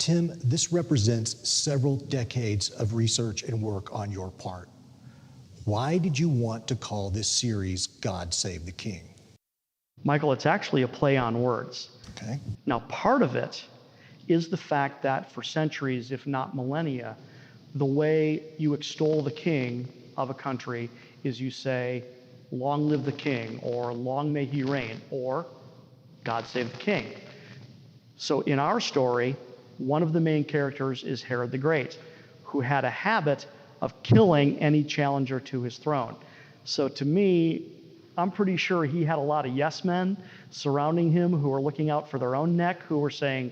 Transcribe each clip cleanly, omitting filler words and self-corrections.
Tim, this represents several decades of research and work on your part. Why did you want to call this series God Save the King? Michael, it's actually a play on words. Okay. Now, part of it is the fact that for centuries, if not millennia, the way you extol the king of a country is you say, "Long live the king," or "Long may he reign," or "God save the king." So in our story, one of the main characters is Herod the Great, who had a habit of killing any challenger to his throne. So to me, I'm pretty sure he had a lot of yes men surrounding him who were looking out for their own neck, who were saying,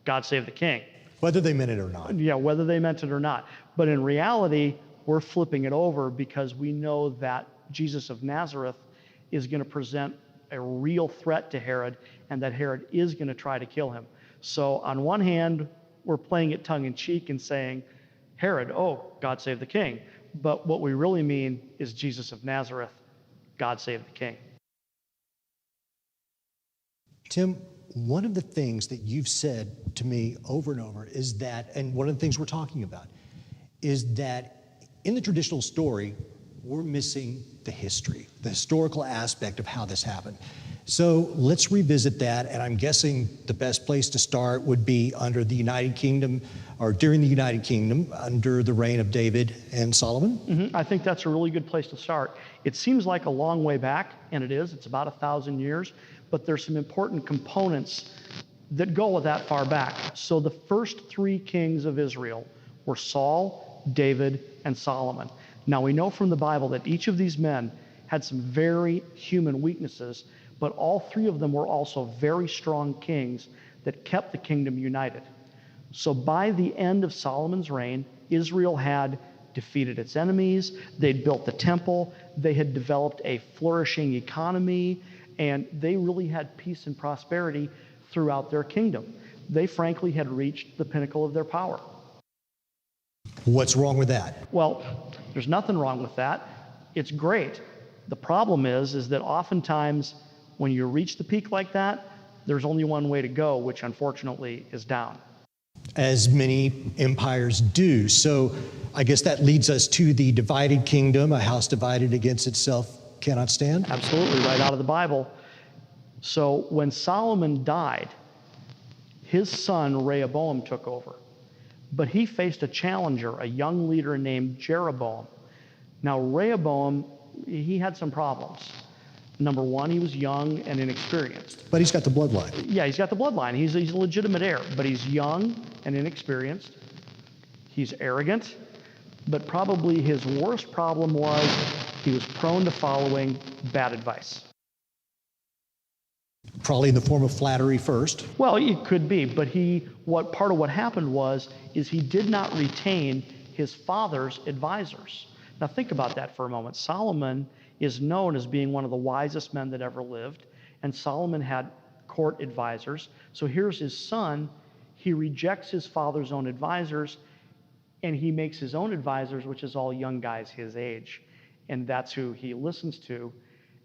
"God save the king." Whether they meant it or not. Yeah, whether they meant it or not. But in reality, we're flipping it over because we know that Jesus of Nazareth is going to present a real threat to Herod, and that Herod is going to try to kill him. So on one hand, we're playing it tongue in cheek and saying, Herod, oh, God save the king. But what we really mean is Jesus of Nazareth, God save the king. Tim, one of the things that you've said to me over and over is that, and one of the things we're talking about, is that in the traditional story, we're missing the history, the historical aspect of how this happened. So let's revisit that, and I'm guessing the best place to start would be under the United Kingdom, or during the United Kingdom, under the reign of David and Solomon. I think that's a really good place to start. It seems like a long way back, and it is. It's about 1,000 years, but there's some important components that go that far back. So the first three kings of Israel were Saul, David, and Solomon. Now we know from the Bible that each of these men had some very human weaknesses, but all three of them were also very strong kings that kept the kingdom united. So by the end of Solomon's reign, Israel had defeated its enemies, they'd built the temple, they had developed a flourishing economy, and they really had peace and prosperity throughout their kingdom. They frankly had reached the pinnacle of their power. What's wrong with that? Well, there's nothing wrong with that. It's great. The problem is that oftentimes when you reach the peak like that, there's only one way to go, which unfortunately is down. As many empires do. So I guess that leads us to the divided kingdom. A house divided against itself cannot stand. Absolutely, right out of the Bible. So when Solomon died, his son Rehoboam took over. But he faced a challenger, a young leader named Jeroboam. Now Rehoboam, he had some problems. Number one, he was young and inexperienced. But he's got the bloodline. Yeah, he's got the bloodline. He's a legitimate heir, but he's young and inexperienced. He's arrogant, but probably his worst problem was he was prone to following bad advice. Probably in the form of flattery first. Well, it could be, but part of what happened is he did not retain his father's advisors. Now think about that for a moment. Solomon is known as being one of the wisest men that ever lived, and Solomon had court advisors. So here's his son, he rejects his father's own advisors, and he makes his own advisors, which is all young guys his age, and that's who he listens to,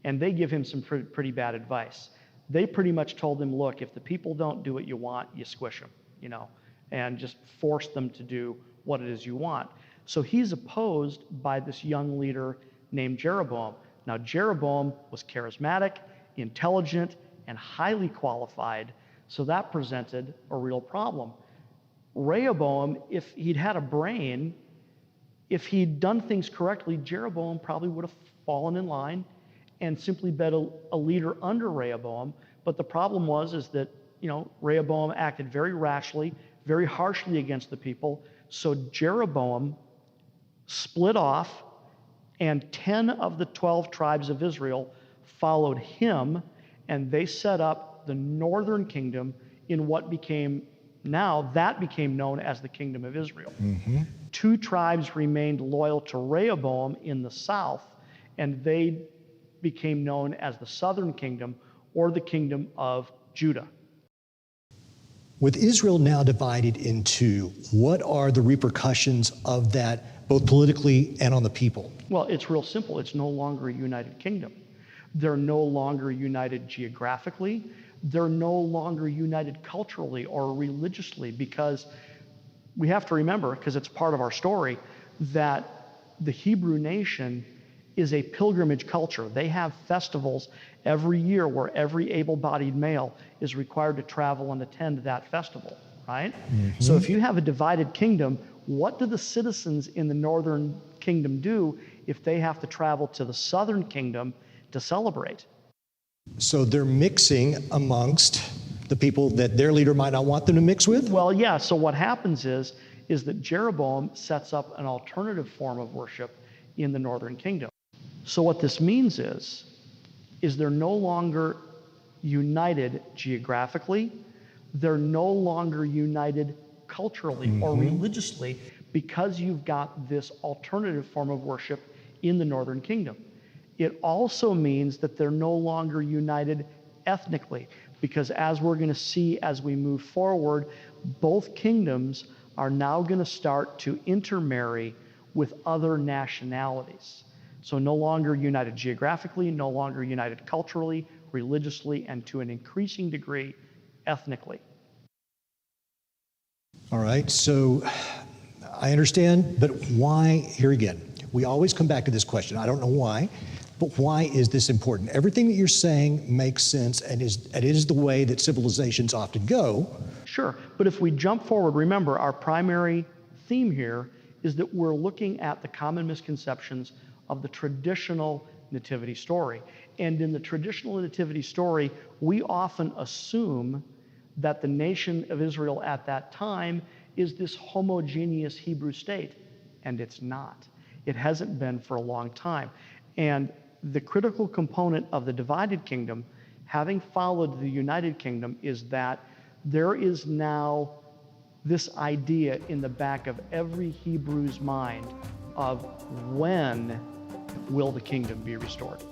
and they give him some pretty bad advice. They pretty much told him, look, if the people don't do what you want, you squish them, and just force them to do what it is you want. So he's opposed by this young leader named Jeroboam. Now, Jeroboam was charismatic, intelligent, and highly qualified, so that presented a real problem. Rehoboam, if he'd had a brain, if he'd done things correctly, Jeroboam probably would have fallen in line and simply been a leader under Rehoboam. But the problem is that Rehoboam acted very rashly, very harshly against the people. So Jeroboam split off, and 10 of the 12 tribes of Israel followed him, and they set up the northern kingdom in what became known as the kingdom of Israel. Mm-hmm. 2 tribes remained loyal to Rehoboam in the south, and they became known as the southern kingdom, or the kingdom of Judah. With Israel now divided in two, what are the repercussions of that, both politically and on the people? Well, it's real simple. It's no longer a united kingdom. They're no longer united geographically. they're no longer united culturally or religiously, because we have to remember, because it's part of our story, that the Hebrew nation is a pilgrimage culture. They have festivals every year where every able-bodied male is required to travel and attend that festival, right? So if you have a divided kingdom, what do the citizens in the northern kingdom do if they have to travel to the southern kingdom to celebrate? So they're mixing amongst the people that their leader might not want them to mix with? Well, yeah, so what happens is that Jeroboam sets up an alternative form of worship in the northern kingdom. So what this means is they're no longer united geographically, they're no longer united culturally or religiously, because you've got this alternative form of worship in the northern kingdom. It also means that they're no longer united ethnically, because as we're going to see as we move forward, both kingdoms are now going to start to intermarry with other nationalities. So no longer united geographically, no longer united culturally, religiously, and to an increasing degree, ethnically. All right, so I understand, but why, here again, we always come back to this question. I don't know why, but why is this important? Everything that you're saying makes sense, and it is the way that civilizations often go. Sure, but if we jump forward, remember our primary theme here is that we're looking at the common misconceptions of the traditional nativity story. And in the traditional nativity story, we often assume that the nation of Israel at that time is this homogeneous Hebrew state, and it's not. It hasn't been for a long time. And the critical component of the divided kingdom, having followed the united kingdom, is that there is now this idea in the back of every Hebrew's mind of when will the kingdom be restored.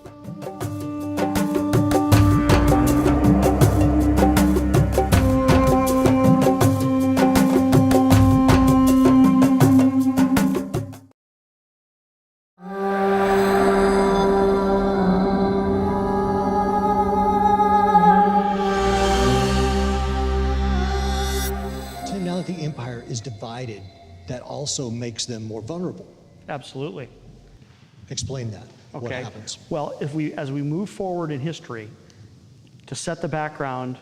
Now that the empire is divided, that also makes them more vulnerable. Absolutely. Explain that. Okay. What happens? Well, as we move forward in history to set the background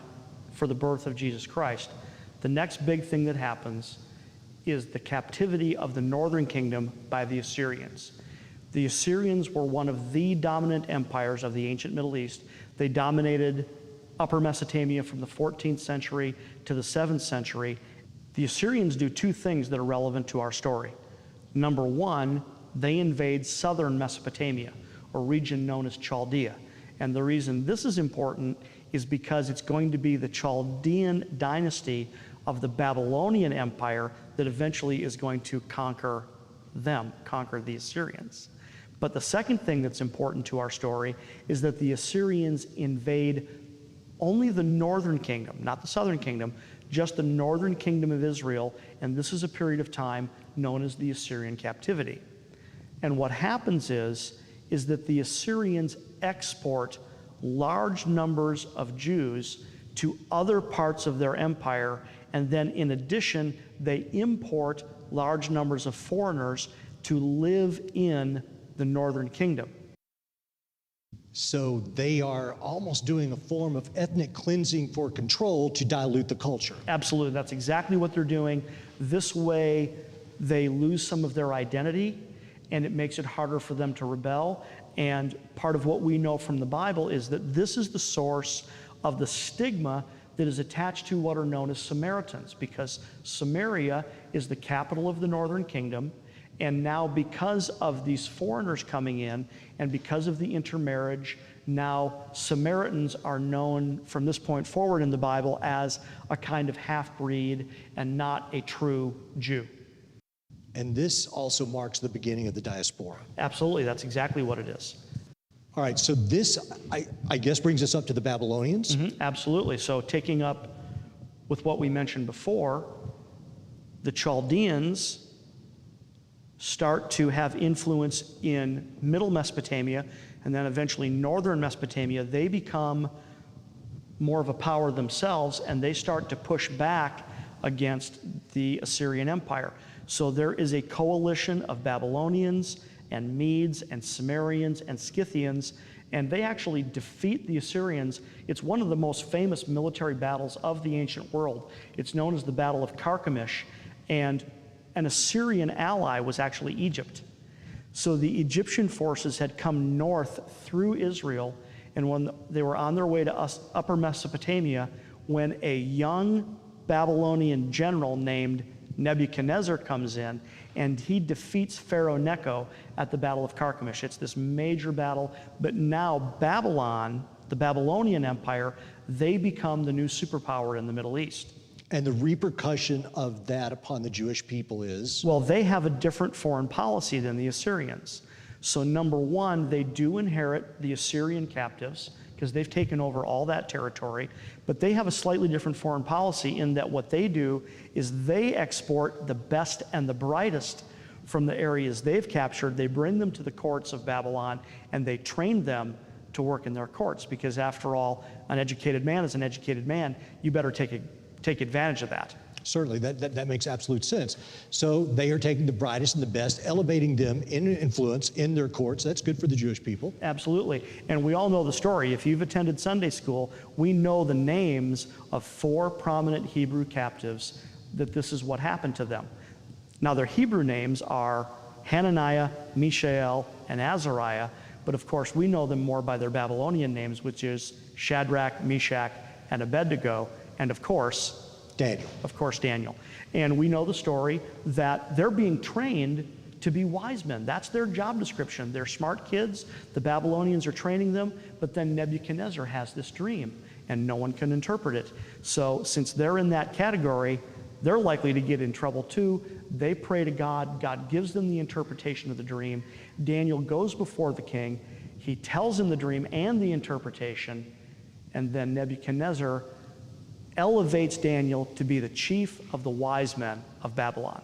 for the birth of Jesus Christ, the next big thing that happens is the captivity of the northern kingdom by the Assyrians. The Assyrians were one of the dominant empires of the ancient Middle East. They dominated Upper Mesopotamia from the 14th century to the 7th century. The Assyrians do two things that are relevant to our story. Number one, they invade southern Mesopotamia, a region known as Chaldea. And the reason this is important is because it's going to be the Chaldean dynasty of the Babylonian Empire that eventually is going to conquer the Assyrians. But the second thing that's important to our story is that the Assyrians invade only the northern kingdom, not the southern kingdom, just the northern kingdom of Israel, and this is a period of time known as the Assyrian captivity. And what happens is that the Assyrians export large numbers of Jews to other parts of their empire, and then in addition, they import large numbers of foreigners to live in the northern kingdom. So they are almost doing a form of ethnic cleansing for control to dilute the culture. Absolutely, that's exactly what they're doing. This way, they lose some of their identity, and it makes it harder for them to rebel. And part of what we know from the Bible is that this is the source of the stigma that is attached to what are known as Samaritans, because Samaria is the capital of the northern kingdom. And now, because of these foreigners coming in and because of the intermarriage, now Samaritans are known from this point forward in the Bible as a kind of half-breed and not a true Jew. And this also marks the beginning of the diaspora. Absolutely, that's exactly what it is. All right, so this, I guess, brings us up to the Babylonians. Absolutely. So taking up with what we mentioned before, the Chaldeans start to have influence in middle Mesopotamia and then eventually northern Mesopotamia. They become more of a power themselves, and they start to push back against the Assyrian Empire. So there is a coalition of Babylonians and Medes and Sumerians and Scythians, and they actually defeat the Assyrians. It's one of the most famous military battles of the ancient world. It's known as the Battle of Carchemish, and an Assyrian ally was actually Egypt. So the Egyptian forces had come north through Israel, and when they were on their way to Upper Mesopotamia, when a young Babylonian general named Nebuchadnezzar comes in, and he defeats Pharaoh Necho at the Battle of Carchemish. It's this major battle, but now Babylon, the Babylonian Empire, they become the new superpower in the Middle East. And the repercussion of that upon the Jewish people is? Well, they have a different foreign policy than the Assyrians. So number one, they do inherit the Assyrian captives because they've taken over all that territory, but they have a slightly different foreign policy in that what they do is they export the best and the brightest from the areas they've captured. They bring them to the courts of Babylon, and they train them to work in their courts, because after all, an educated man is an educated man. You better take advantage of that. Certainly, that makes absolute sense. So they are taking the brightest and the best, elevating them in influence in their courts. That's good for the Jewish people. Absolutely. And we all know the story. If you've attended Sunday school, we know the names of 4 prominent Hebrew captives, that this is what happened to them. Now, their Hebrew names are Hananiah, Mishael, and Azariah, but of course we know them more by their Babylonian names, which is Shadrach, Meshach, and Abednego, and of course, Daniel. And we know the story that they're being trained to be wise men. That's their job description. They're smart kids. The Babylonians are training them, but then Nebuchadnezzar has this dream, and no one can interpret it. So since they're in that category, they're likely to get in trouble too. They pray to God. God gives them the interpretation of the dream. Daniel goes before the king. He tells him the dream and the interpretation, and then Nebuchadnezzar elevates Daniel to be the chief of the wise men of Babylon.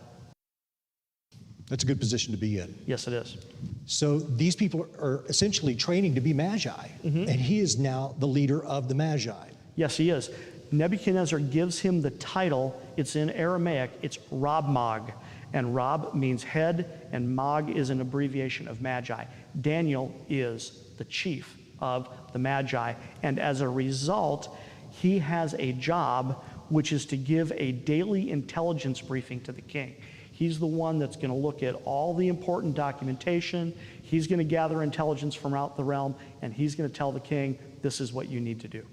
That's a good position to be in. Yes, it is. So these people are essentially training to be magi, and he is now the leader of the magi. Yes, he is. Nebuchadnezzar gives him the title. It's in Aramaic. It's Rab-Mag, and Rab means head, and Mag is an abbreviation of magi. Daniel is the chief of the magi, and as a result, he has a job, which is to give a daily intelligence briefing to the king. He's the one that's going to look at all the important documentation. He's going to gather intelligence from out the realm, and he's going to tell the king, this is what you need to do.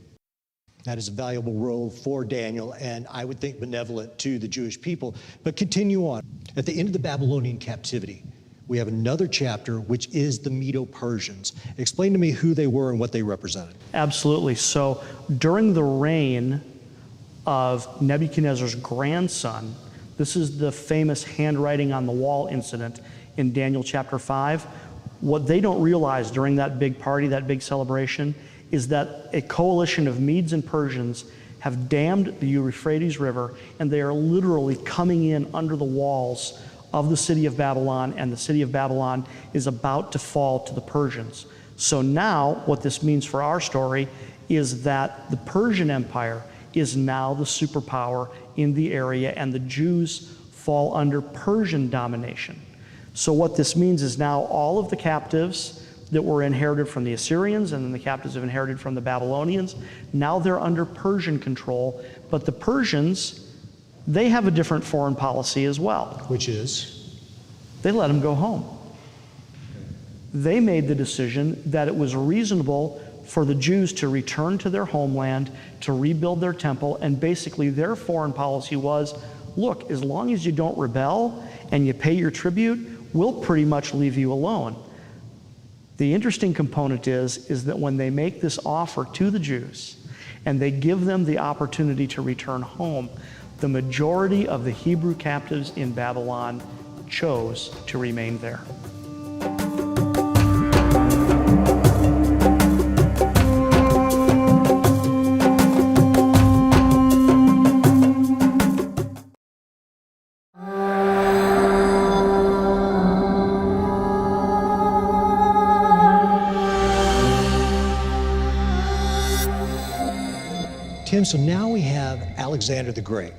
That is a valuable role for Daniel, and I would think benevolent to the Jewish people. But continue on. At the end of the Babylonian captivity, we have another chapter, which is the Medo-Persians. Explain to me who they were and what they represented. Absolutely. So during the reign of Nebuchadnezzar's grandson, this is the famous handwriting on the wall incident in Daniel chapter 5. What they don't realize during that big party, that big celebration, is that a coalition of Medes and Persians have dammed the Euphrates River, and they are literally coming in under the walls of the city of Babylon, and the city of Babylon is about to fall to the Persians. So now what this means for our story is that the Persian Empire is now the superpower in the area, and the Jews fall under Persian domination. So what this means is now all of the captives that were inherited from the Assyrians, and then the captives have inherited from the Babylonians, now they're under Persian control, but the Persians, they have a different foreign policy as well. Which is? They let them go home. They made the decision that it was reasonable for the Jews to return to their homeland, to rebuild their temple, and basically their foreign policy was, look, as long as you don't rebel and you pay your tribute, we'll pretty much leave you alone. The interesting component is that when they make this offer to the Jews and they give them the opportunity to return home, the majority of the Hebrew captives in Babylon chose to remain there. so now we have Alexander the Great,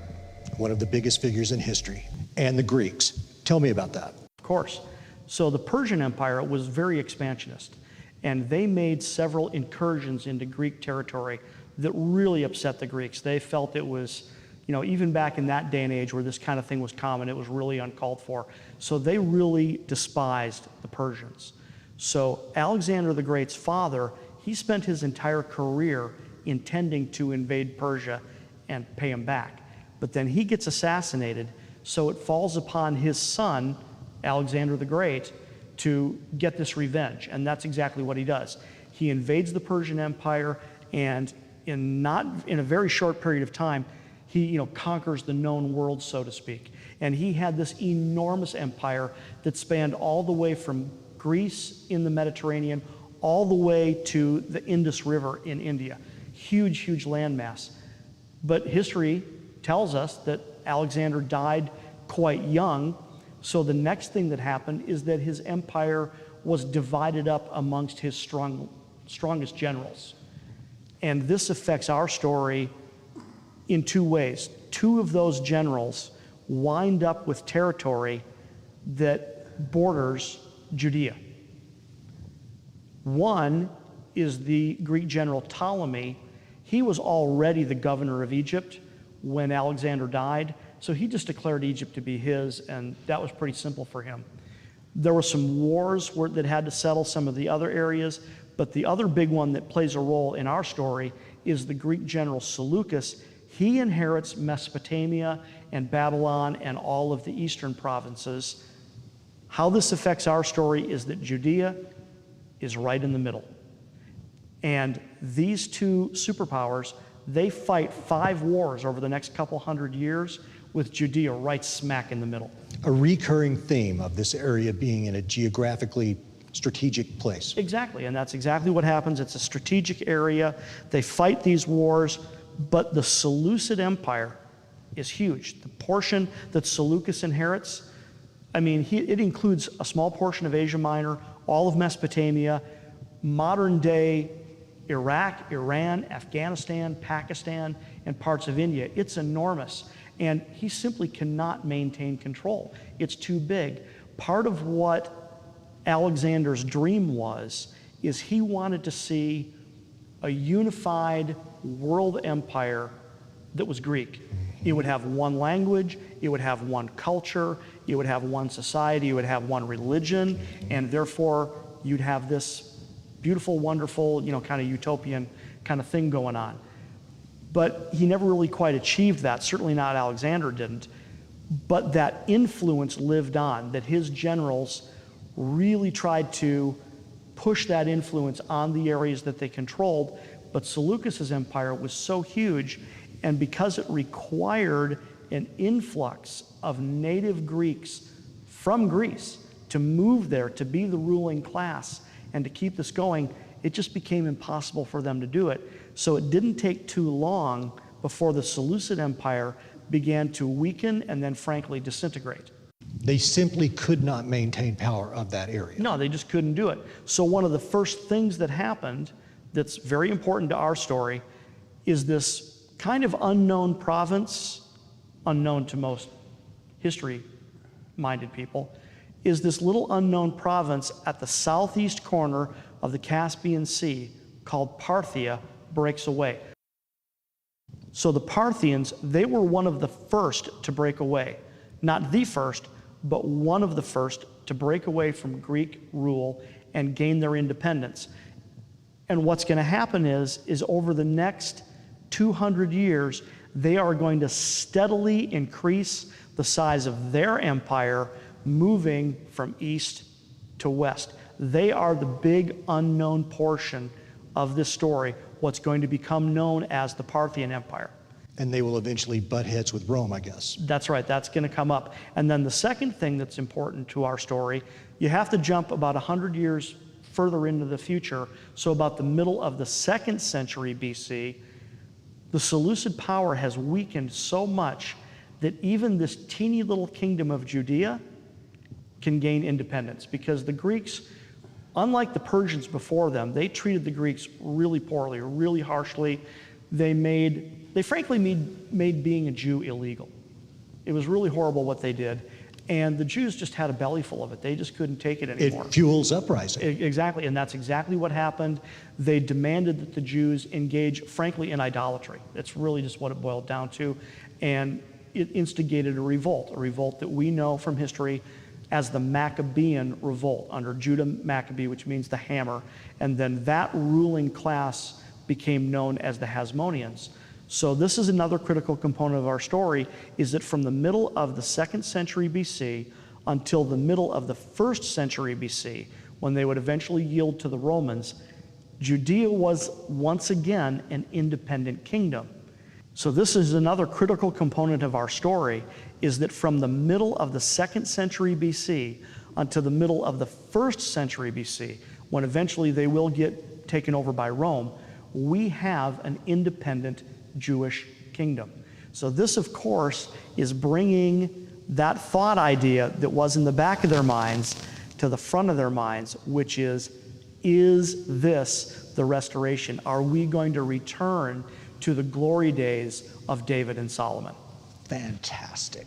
one of the biggest figures in history, and the Greeks. Tell me about that. Of course. So the Persian Empire was very expansionist, and they made several incursions into Greek territory that really upset the Greeks. They felt it was, even back in that day and age where this kind of thing was common, it was really uncalled for. So they really despised the Persians. So Alexander the Great's father, he spent his entire career intending to invade Persia and pay him back. But then he gets assassinated, so it falls upon his son, Alexander the Great, to get this revenge. And that's exactly what he does. He invades the Persian Empire, and in a very short period of time, he conquers the known world, so to speak. And he had this enormous empire that spanned all the way from Greece in the Mediterranean all the way to the Indus River in India. Huge, huge landmass. But history tells us that Alexander died quite young, so the next thing that happened is that his empire was divided up amongst his strongest generals. And this affects our story in two ways. Two of those generals wind up with territory that borders Judea. One is the Greek general Ptolemy. He was already the governor of Egypt when Alexander died, so he just declared Egypt to be his, and that was pretty simple for him. There were some wars that had to settle some of the other areas, but the other big one that plays a role in our story is the Greek general Seleucus. He inherits Mesopotamia and Babylon and all of the eastern provinces. How this affects our story is that Judea is right in the middle. And these two superpowers, they fight 5 wars over the next couple hundred years, with Judea right smack in the middle. A recurring theme of this area being in a geographically strategic place. Exactly, and that's exactly what happens. It's a strategic area. They fight these wars, but the Seleucid Empire is huge. The portion that Seleucus inherits, it includes a small portion of Asia Minor, all of Mesopotamia, modern day Iraq, Iran, Afghanistan, Pakistan, and parts of India. It's enormous, and he simply cannot maintain control. It's too big. Part of what Alexander's dream is he wanted to see a unified world empire that was Greek. It would have one language, it would have one culture, it would have one society, it would have one religion, and therefore you'd have this beautiful, wonderful, kind of utopian kind of thing going on. But he never really quite achieved that, certainly not Alexander didn't. But that influence lived on, that his generals really tried to push that influence on the areas that they controlled. But Seleucus's empire was so huge, and because it required an influx of native Greeks from Greece to move there, to be the ruling class, and to keep this going, it just became impossible for them to do it. So it didn't take too long before the Seleucid Empire began to weaken and then frankly disintegrate. They simply could not maintain power of that area. No, they just couldn't do it. So one of the first things that happened that's very important to our story is this kind of unknown province, unknown to most history-minded people, is this little unknown province at the southeast corner of the Caspian Sea called Parthia breaks away. So the Parthians, they were one of the first to break away. Not the first, but one of the first to break away from Greek rule and gain their independence. And what's going to happen is over the next 200 years, they are going to steadily increase the size of their empire, moving from east to west. They are the big unknown portion of this story, what's going to become known as the Parthian Empire. And they will eventually butt heads with Rome, I guess. That's right, that's going to come up. And then the second thing that's important to our story, you have to jump about 100 years further into the future, so about the middle of the 2nd century BC, the Seleucid power has weakened so much that even this teeny little kingdom of Judea can gain independence, because the Greeks, unlike the Persians before them, they treated the Greeks really poorly, really harshly. They made they frankly made being a Jew illegal. It was really horrible what they did. And the Jews just had a belly full of it. They just couldn't take it anymore. It fuels uprising. Exactly, and that's exactly what happened. They demanded that the Jews engage, frankly, in idolatry. That's really just what it boiled down to. And it instigated a revolt that we know from history as the Maccabean revolt under Judah Maccabee, which means the hammer. And then that ruling class became known as the Hasmoneans. So this is another critical component of our story, is that from the middle of the 2nd century BC until the middle of the 1st century BC, when they would eventually yield to the Romans, Judea was once again an independent kingdom. So this is another critical component of our story, is that from the middle of the 2nd century BC until the middle of the 1st century BC, when eventually they will get taken over by Rome, we have an independent Jewish kingdom. So this, of course, is bringing that thought idea that was in the back of their minds to the front of their minds, which is this the restoration? Are we going to return to the glory days of David and Solomon? Fantastic.